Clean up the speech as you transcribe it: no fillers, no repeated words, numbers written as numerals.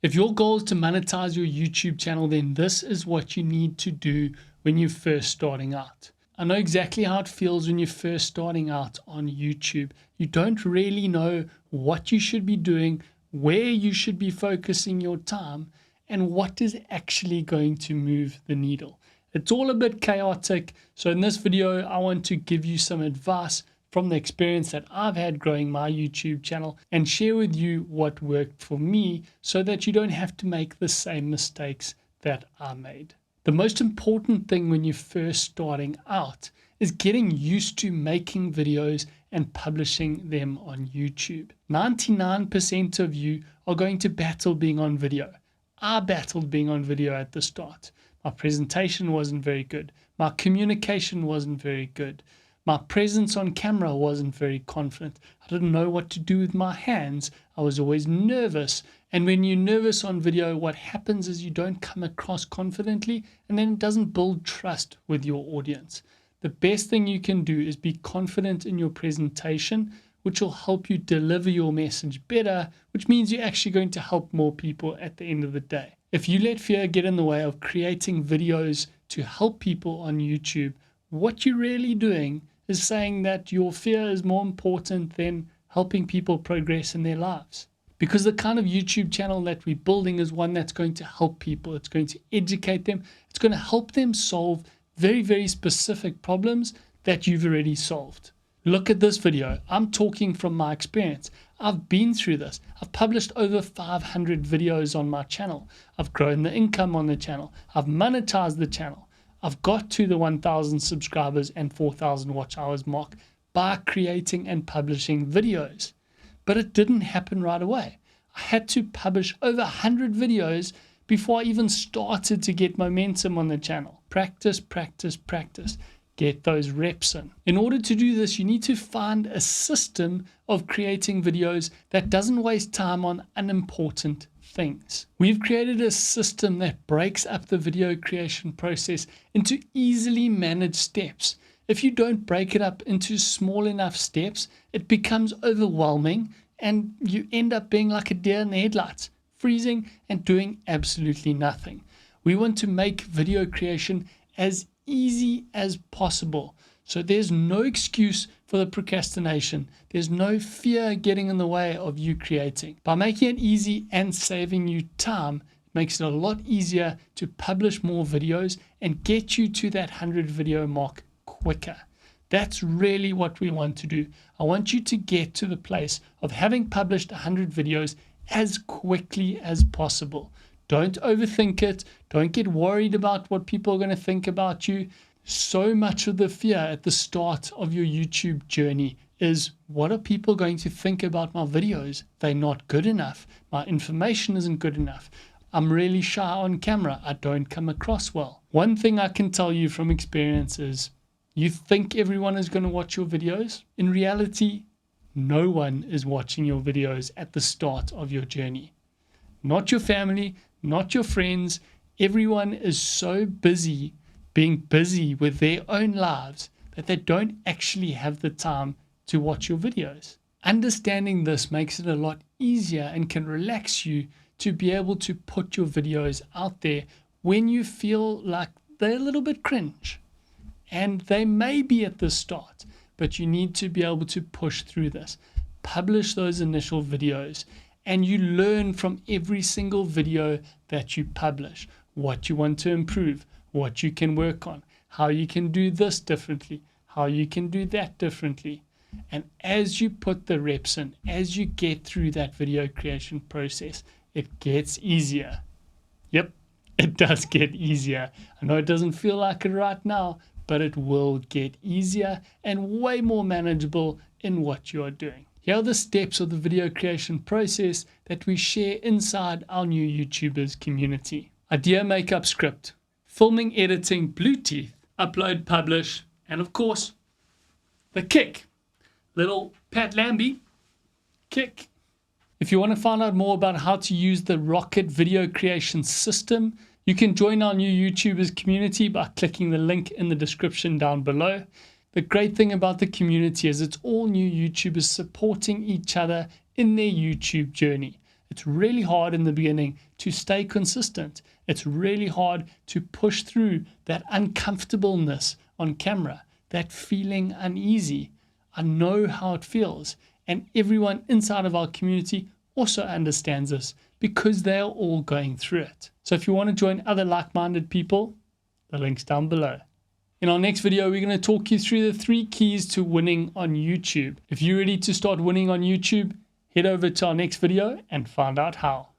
If your goal is to monetize your YouTube channel, then this is what you need to do when you're first starting out. I know exactly how it feels when you're first starting out on YouTube. You don't really know what you should be doing, where you should be focusing your time, and what is actually going to move the needle. It's all a bit chaotic. So in this video, I want to give you some advice from the experience that I've had growing my YouTube channel and share with you what worked for me so that you don't have to make the same mistakes that I made. The most important thing when you're first starting out is getting used to making videos and publishing them on YouTube. 99% of you are going to battle being on video. I battled being on video at the start. My presentation wasn't very good. My communication wasn't very good. My presence on camera wasn't very confident. I didn't know what to do with my hands. I was always nervous. And when you're nervous on video, what happens is you don't come across confidently, and then it doesn't build trust with your audience. The best thing you can do is be confident in your presentation, which will help you deliver your message better, which means you're actually going to help more people at the end of the day. If you let fear get in the way of creating videos to help people on YouTube, what you're really doing is saying that your fear is more important than helping people progress in their lives. Because the kind of YouTube channel that we're building is one that's going to help people. It's going to educate them. It's going to help them solve very, very specific problems that you've already solved. Look at this video. I'm talking from my experience. I've been through this. I've published over 500 videos on my channel. I've grown the income on the channel. I've monetized the channel. I've got to the 1,000 subscribers and 4,000 watch hours mark by creating and publishing videos. But it didn't happen right away. I had to publish over 100 videos before I even started to get momentum on the channel. Practice, practice, practice. Get those reps in. In order to do this, you need to find a system of creating videos that doesn't waste time on unimportant things. We've created a system that breaks up the video creation process into easily managed steps. If you don't break it up into small enough steps, it becomes overwhelming and you end up being like a deer in the headlights, freezing and doing absolutely nothing. We want to make video creation as easy as possible. So there's no excuse for the procrastination. There's no fear getting in the way of you creating. By making it easy and saving you time, it makes it a lot easier to publish more videos and get you to that 100 video mark quicker. That's really what we want to do. I want you to get to the place of having published 100 videos as quickly as possible. Don't overthink it. Don't get worried about what people are going to think about you. So much of the fear at the start of your YouTube journey is, what are people going to think about my videos? They're not good enough. My information isn't good enough. I'm really shy on camera. I don't come across well. One thing I can tell you from experience is, you think everyone is going to watch your videos? In reality, no one is watching your videos at the start of your journey. Not your family, not your friends. Everyone is so busy being busy with their own lives that they don't actually have the time to watch your videos. Understanding this makes it a lot easier and can relax you to be able to put your videos out there when you feel like they're a little bit cringe. And they may be at the start, but you need to be able to push through this. Publish those initial videos and you learn from every single video that you publish what you want to improve, what you can work on, how you can do this differently, how you can do that differently. And as you put the reps in, as you get through that video creation process, it gets easier. Yep, it does get easier. I know it doesn't feel like it right now, but it will get easier and way more manageable in what you are doing. Here are the steps of the video creation process that we share inside our new YouTubers community. Idea makeup script, filming, editing, blue teeth, upload, publish, and of course, the kick. Little Pat Lambie, kick. If you want to find out more about how to use the Rocket video creation system, you can join our new YouTubers community by clicking the link in the description down below. The great thing about the community is it's all new YouTubers supporting each other in their YouTube journey. It's really hard in the beginning to stay consistent. It's really hard to push through that uncomfortableness on camera, that feeling uneasy. I know how it feels, and everyone inside of our community also understands this because they are all going through it. So if you want to join other like-minded people, the link's down below. In our next video, we're going to talk you through the 3 keys to winning on YouTube. If you're ready to start winning on YouTube, head over to our next video and find out how.